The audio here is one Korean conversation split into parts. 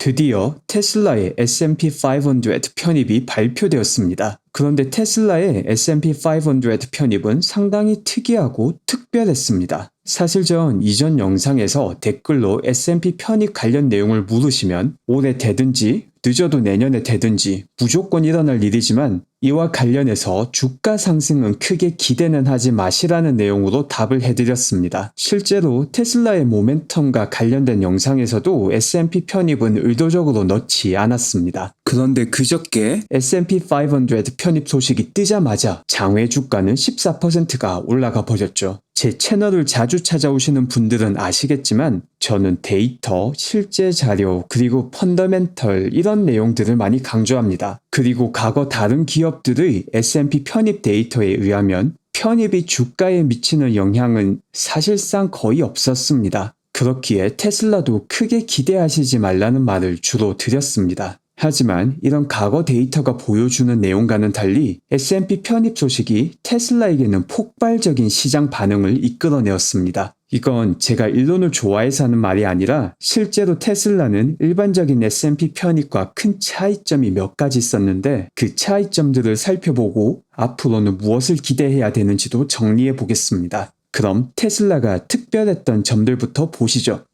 드디어 테슬라의 S&P 500 편입이 발표되었습니다. 그런데 테슬라의 S&P 500 편입은 상당히 특이하고 특별했습니다. 사실 전 이전 영상에서 댓글로 S&P 편입 관련 내용을 물으시면 올해 되든지 늦어도 내년에 되든지 무조건 일어날 일이지만 이와 관련해서 주가 상승은 크게 기대는 하지 마시라는 내용으로 답을 해드렸습니다. 실제로 테슬라의 모멘텀과 관련된 영상에서도 S&P 편입은 의도적으로 넣지 않았습니다. 그런데 그저께 S&P 500 편입 소식이 뜨자마자 장외 주가는 14%가 올라가 버렸죠. 제 채널을 자주 찾아오시는 분들은 아시겠지만 저는 데이터, 실제 자료, 그리고 펀더멘털 이런 내용들을 많이 강조합니다. 그리고 과거 다른 기업들의 S&P 편입 데이터에 의하면 편입이 주가에 미치는 영향은 사실상 거의 없었습니다. 그렇기에 테슬라도 크게 기대하시지 말라는 말을 주로 드렸습니다. 하지만 이런 과거 데이터가 보여주는 내용과는 달리 S&P 편입 소식이 테슬라에게는 폭발적인 시장 반응을 이끌어내었습니다. 이건 제가 일론을 좋아해서 하는 말이 아니라 실제로 테슬라는 일반적인 S&P 편입과 큰 차이점이 몇 가지 있었는데 그 차이점들을 살펴보고 앞으로는 무엇을 기대해야 되는지도 정리해 보겠습니다. 그럼 테슬라가 특별했던 점들부터 보시죠.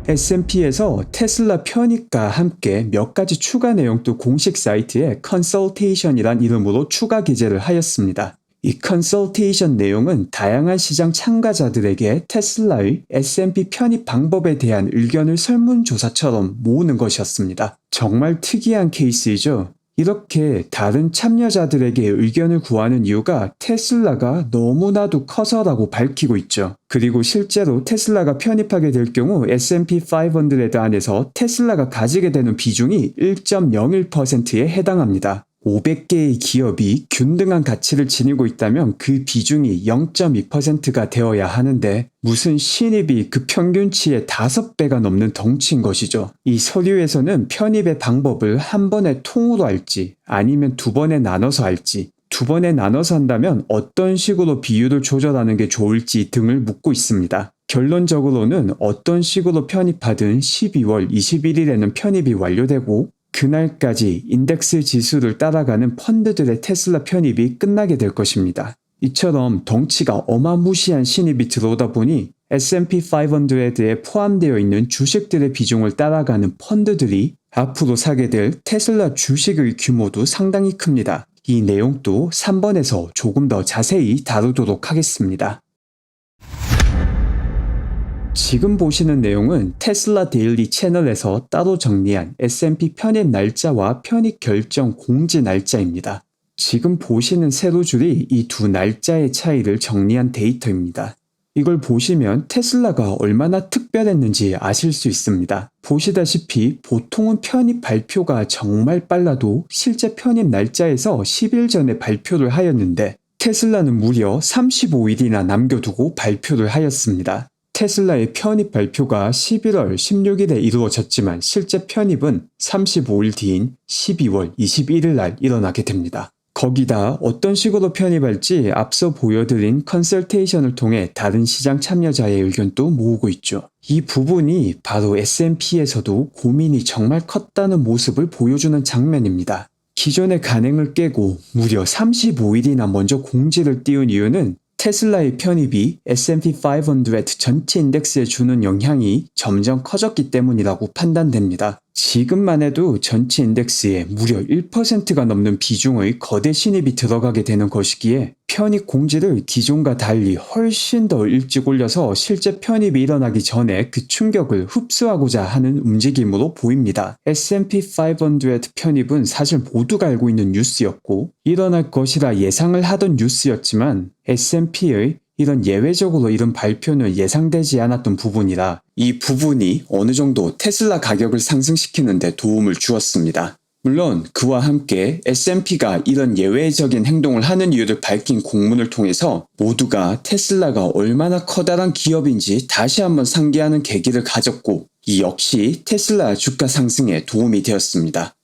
S&P에서 테슬라 편입과 함께 몇 가지 추가 내용도 공식 사이트에 컨설테이션이란 이름으로 추가 게재를 하였습니다. 이 컨설테이션 내용은 다양한 시장 참가자들에게 테슬라의 S&P 편입 방법에 대한 의견을 설문조사처럼 모으는 것이었습니다. 정말 특이한 케이스이죠. 이렇게 다른 참여자들에게 의견을 구하는 이유가 테슬라가 너무나도 커서라고 밝히고 있죠. 그리고 실제로 테슬라가 편입하게 될 경우 S&P 500 안에서 테슬라가 가지게 되는 비중이 1.01%에 해당합니다. 500개의 기업이 균등한 가치를 지니고 있다면 그 비중이 0.2%가 되어야 하는데 무슨 신입이 그 평균치의 5배가 넘는 덩치인 것이죠. 이 서류에서는 편입의 방법을 한 번에 통으로 할지 아니면 두 번에 나눠서 할지 두 번에 나눠서 한다면 어떤 식으로 비율을 조절하는 게 좋을지 등을 묻고 있습니다. 결론적으로는 어떤 식으로 편입하든 12월 21일에는 편입이 완료되고 그날까지 인덱스 지수를 따라가는 펀드들의 테슬라 편입이 끝나게 될 것입니다. 이처럼 덩치가 어마무시한 신입이 들어오다 보니 S&P 500에 포함되어 있는 주식들의 비중을 따라가는 펀드들이 앞으로 사게 될 테슬라 주식의 규모도 상당히 큽니다. 이 내용도 3번에서 조금 더 자세히 다루도록 하겠습니다. 지금 보시는 내용은 테슬라 데일리 채널에서 따로 정리한 S&P 편입 날짜와 편입 결정 공지 날짜입니다. 지금 보시는 세로줄이 이 두 날짜의 차이를 정리한 데이터입니다. 이걸 보시면 테슬라가 얼마나 특별했는지 아실 수 있습니다. 보시다시피 보통은 편입 발표가 정말 빨라도 실제 편입 날짜에서 10일 전에 발표를 하였는데 테슬라는 무려 35일이나 남겨두고 발표를 하였습니다. 테슬라의 편입 발표가 11월 16일에 이루어졌지만 실제 편입은 35일 뒤인 12월 21일 날 일어나게 됩니다. 거기다 어떤 식으로 편입할지 앞서 보여드린 컨설테이션을 통해 다른 시장 참여자의 의견도 모으고 있죠. 이 부분이 바로 S&P에서도 고민이 정말 컸다는 모습을 보여주는 장면입니다. 기존의 간행을 깨고 무려 35일이나 먼저 공지를 띄운 이유는 테슬라의 편입이 S&P 500 전체 인덱스에 주는 영향이 점점 커졌기 때문이라고 판단됩니다. 지금만 해도 전체 인덱스에 무려 1%가 넘는 비중의 거대 신입이 들어가게 되는 것이기에 편입 공지를 기존과 달리 훨씬 더 일찍 올려서 실제 편입이 일어나기 전에 그 충격을 흡수하고자 하는 움직임으로 보입니다. S&P 500 편입은 사실 모두가 알고 있는 뉴스였고 일어날 것이라 예상을 하던 뉴스였지만 S&P의 이런 예외적으로 이런 발표는 예상되지 않았던 부분이라 이 부분이 어느 정도 테슬라 가격을 상승시키는 데 도움을 주었습니다. 물론 그와 함께 S&P가 이런 예외적인 행동을 하는 이유를 밝힌 공문을 통해서 모두가 테슬라가 얼마나 커다란 기업인지 다시 한번 상기하는 계기를 가졌고 이 역시 테슬라 주가 상승에 도움이 되었습니다.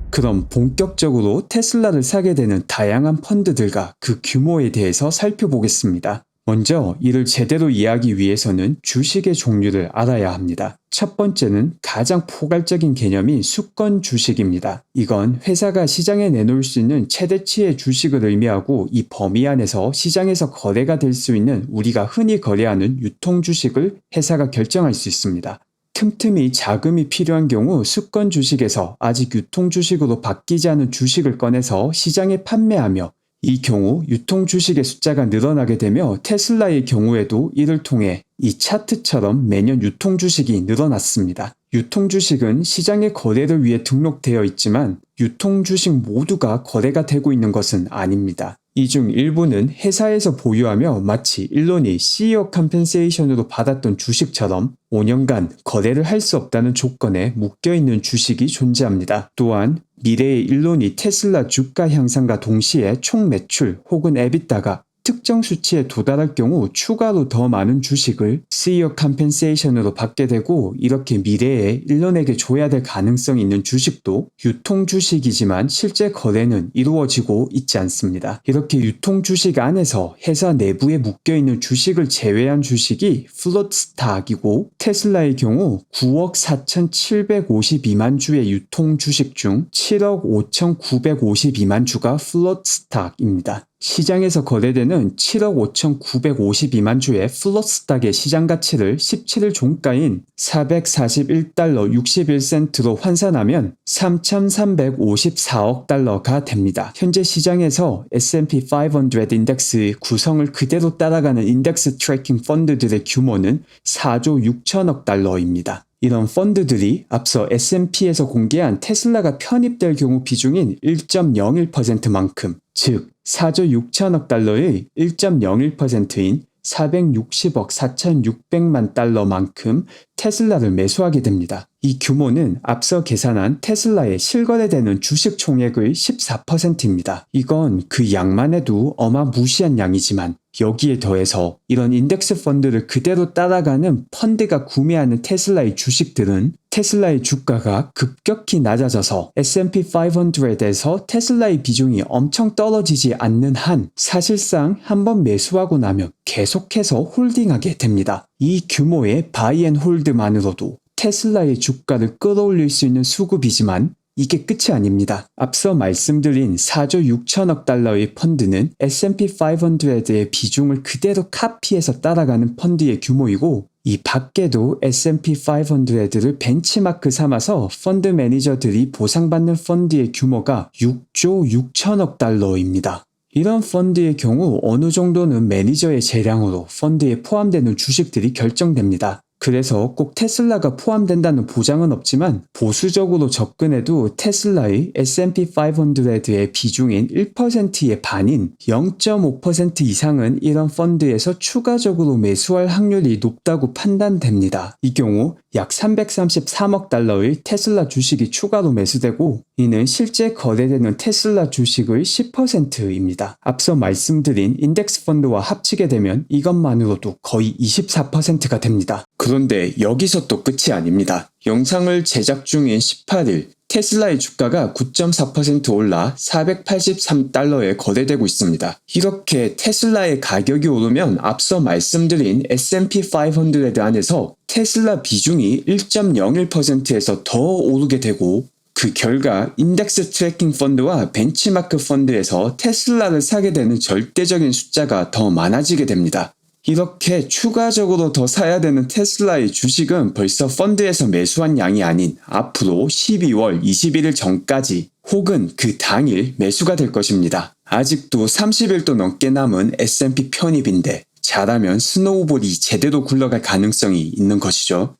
그럼 본격적으로 테슬라를 사게 되는 다양한 펀드들과 그 규모에 대해서 살펴보겠습니다. 먼저 이를 제대로 이해하기 위해서는 주식의 종류를 알아야 합니다. 첫 번째는 가장 포괄적인 개념인 수권 주식입니다. 이건 회사가 시장에 내놓을 수 있는 최대치의 주식을 의미하고 이 범위 안에서 시장에서 거래가 될 수 있는 우리가 흔히 거래하는 유통 주식을 회사가 결정할 수 있습니다. 틈틈이 자금이 필요한 경우 수권 주식에서 아직 유통 주식으로 바뀌지 않은 주식을 꺼내서 시장에 판매하며 이 경우 유통 주식의 숫자가 늘어나게 되며 테슬라의 경우에도 이를 통해 이 차트처럼 매년 유통 주식이 늘어났습니다. 유통 주식은 시장의 거래를 위해 등록되어 있지만 유통 주식 모두가 거래가 되고 있는 것은 아닙니다. 이 중 일부는 회사에서 보유하며 마치 일론이 CEO 컴펜세이션으로 받았던 주식처럼 5년간 거래를 할 수 없다는 조건에 묶여있는 주식이 존재합니다. 또한 미래의 일론이 테슬라 주가 향상과 동시에 총 매출 혹은 에비타가 특정 수치에 도달할 경우 추가로 더 많은 주식을 CEO 컴펜세이션으로 받게 되고 이렇게 미래에 일론에게 줘야 될 가능성이 있는 주식도 유통 주식이지만 실제 거래는 이루어지고 있지 않습니다. 이렇게 유통 주식 안에서 회사 내부에 묶여있는 주식을 제외한 주식이 플롯 스탁이고 테슬라의 경우 9억 4,752만 주의 유통 주식 중 7억 5,952만 주가 플롯 스탁입니다. 시장에서 거래되는 7억 5,952만 주의 플롯 스탁의 시장 가치를 17일 종가인 441달러 61센트로 환산하면 3,354억 달러가 됩니다. 현재 시장에서 S&P 500 인덱스의 구성을 그대로 따라가는 인덱스 트래킹 펀드들의 규모는 4조 6천억 달러입니다. 이런 펀드들이 앞서 S&P에서 공개한 테슬라가 편입될 경우 비중인 1.01%만큼, 즉 4조 6천억 달러의 1.01%인 460억 4,600만 달러만큼 테슬라를 매수하게 됩니다. 이 규모는 앞서 계산한 테슬라의 실거래되는 주식 총액의 14%입니다. 이건 그 양만 해도 어마무시한 양이지만 여기에 더해서 이런 인덱스 펀드를 그대로 따라가는 펀드가 구매하는 테슬라의 주식들은 테슬라의 주가가 급격히 낮아져서 S&P 500에서 테슬라의 비중이 엄청 떨어지지 않는 한 사실상 한번 매수하고 나면 계속해서 홀딩하게 됩니다. 이 규모의 바이 앤 홀드만으로도 테슬라의 주가를 끌어올릴 수 있는 수급이지만 이게 끝이 아닙니다. 앞서 말씀드린 4조 6천억 달러의 펀드는 S&P 500의 비중을 그대로 카피해서 따라가는 펀드의 규모이고 이 밖에도 S&P 500를 벤치마크 삼아서 펀드 매니저들이 보상받는 펀드의 규모가 6조 6천억 달러입니다. 이런 펀드의 경우 어느 정도는 매니저의 재량으로 펀드에 포함되는 주식들이 결정됩니다. 그래서 꼭 테슬라가 포함된다는 보장은 없지만 보수적으로 접근해도 테슬라의 S&P 500의 비중인 1%의 반인 0.5% 이상은 이런 펀드에서 추가적으로 매수할 확률이 높다고 판단됩니다. 이 경우 약 333억 달러의 테슬라 주식이 추가로 매수되고 이는 실제 거래되는 테슬라 주식의 10%입니다. 앞서 말씀드린 인덱스 펀드와 합치게 되면 이것만으로도 거의 24%가 됩니다. 그런데 여기서 또 끝이 아닙니다. 영상을 제작 중인 18일 테슬라의 주가가 9.4% 올라 483달러에 거래되고 있습니다. 이렇게 테슬라의 가격이 오르면 앞서 말씀드린 S&P 500 안에서 테슬라 비중이 1.01%에서 더 오르게 되고 그 결과 인덱스 트래킹 펀드와 벤치마크 펀드에서 테슬라를 사게 되는 절대적인 숫자가 더 많아지게 됩니다. 이렇게 추가적으로 더 사야 되는 테슬라의 주식은 벌써 펀드에서 매수한 양이 아닌 앞으로 12월 21일 전까지 혹은 그 당일 매수가 될 것입니다. 아직도 30일도 넘게 남은 S&P 편입인데 잘하면 스노우볼이 제대로 굴러갈 가능성이 있는 것이죠.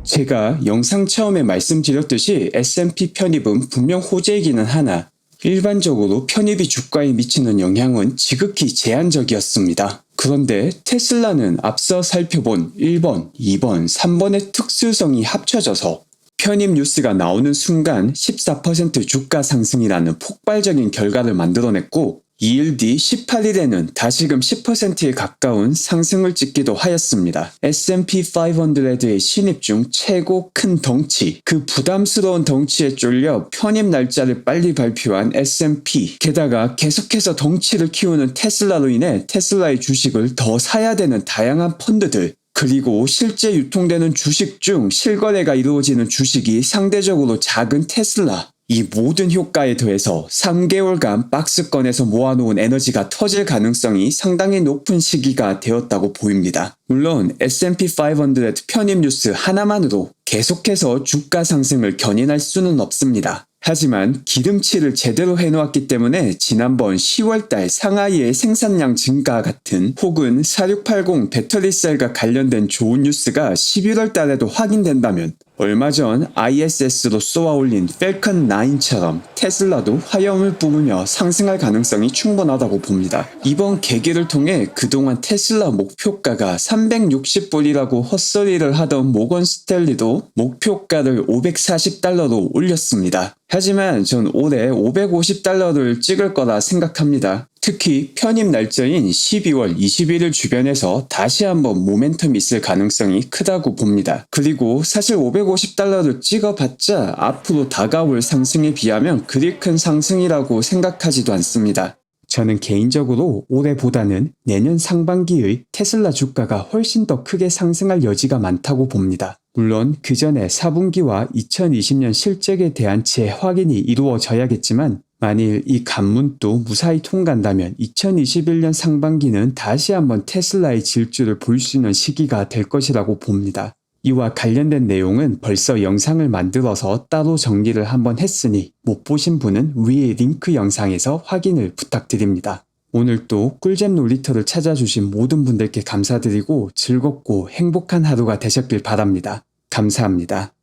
제가 영상 처음에 말씀드렸듯이 S&P 편입은 분명 호재이기는 하나 일반적으로 편입이 주가에 미치는 영향은 지극히 제한적이었습니다. 그런데 테슬라는 앞서 살펴본 1번, 2번, 3번의 특수성이 합쳐져서 편입 뉴스가 나오는 순간 14% 주가 상승이라는 폭발적인 결과를 만들어냈고 2일 뒤 18일에는 다시금 10%에 가까운 상승을 찍기도 하였습니다. S&P 500의 신입 중 최고 큰 덩치, 그 부담스러운 덩치에 쫄려 편입 날짜를 빨리 발표한 S&P, 게다가 계속해서 덩치를 키우는 테슬라로 인해 테슬라의 주식을 더 사야 되는 다양한 펀드들, 그리고 실제 유통되는 주식 중 실거래가 이루어지는 주식이 상대적으로 작은 테슬라, 이 모든 효과에 더해서 3개월간 박스권에서 모아놓은 에너지가 터질 가능성이 상당히 높은 시기가 되었다고 보입니다. 물론 S&P 500 편입 뉴스 하나만으로 계속해서 주가 상승을 견인할 수는 없습니다. 하지만 기름칠을 제대로 해놓았기 때문에 지난번 10월달 상하이의 생산량 증가 같은 혹은 4680 배터리셀과 관련된 좋은 뉴스가 11월달에도 확인된다면 얼마 전 ISS로 쏘아 올린 펠컨 9처럼 테슬라도 화염을 뿜으며 상승할 가능성이 충분하다고 봅니다. 이번 계기를 통해 그동안 테슬라 목표가가 360불이라고 헛소리를 하던 모건 스탠리도 목표가를 $540로 올렸습니다. 하지만 전 올해 $550를 찍을 거라 생각합니다. 특히 편입 날짜인 12월 21일 주변에서 다시 한번 모멘텀이 있을 가능성이 크다고 봅니다. 그리고 사실 $550를 찍어봤자 앞으로 다가올 상승에 비하면 그리 큰 상승이라고 생각하지도 않습니다. 저는 개인적으로 올해보다는 내년 상반기의 테슬라 주가가 훨씬 더 크게 상승할 여지가 많다고 봅니다. 물론 그 전에 4분기와 2020년 실적에 대한 재확인이 이루어져야겠지만 만일 이 관문도 무사히 통과한다면 2021년 상반기는 다시 한번 테슬라의 질주를 볼 수 있는 시기가 될 것이라고 봅니다. 이와 관련된 내용은 벌써 영상을 만들어서 따로 정리를 한번 했으니 못 보신 분은 위에 링크 영상에서 확인을 부탁드립니다. 오늘도 꿀잼 놀이터를 찾아주신 모든 분들께 감사드리고 즐겁고 행복한 하루가 되셨길 바랍니다. 감사합니다.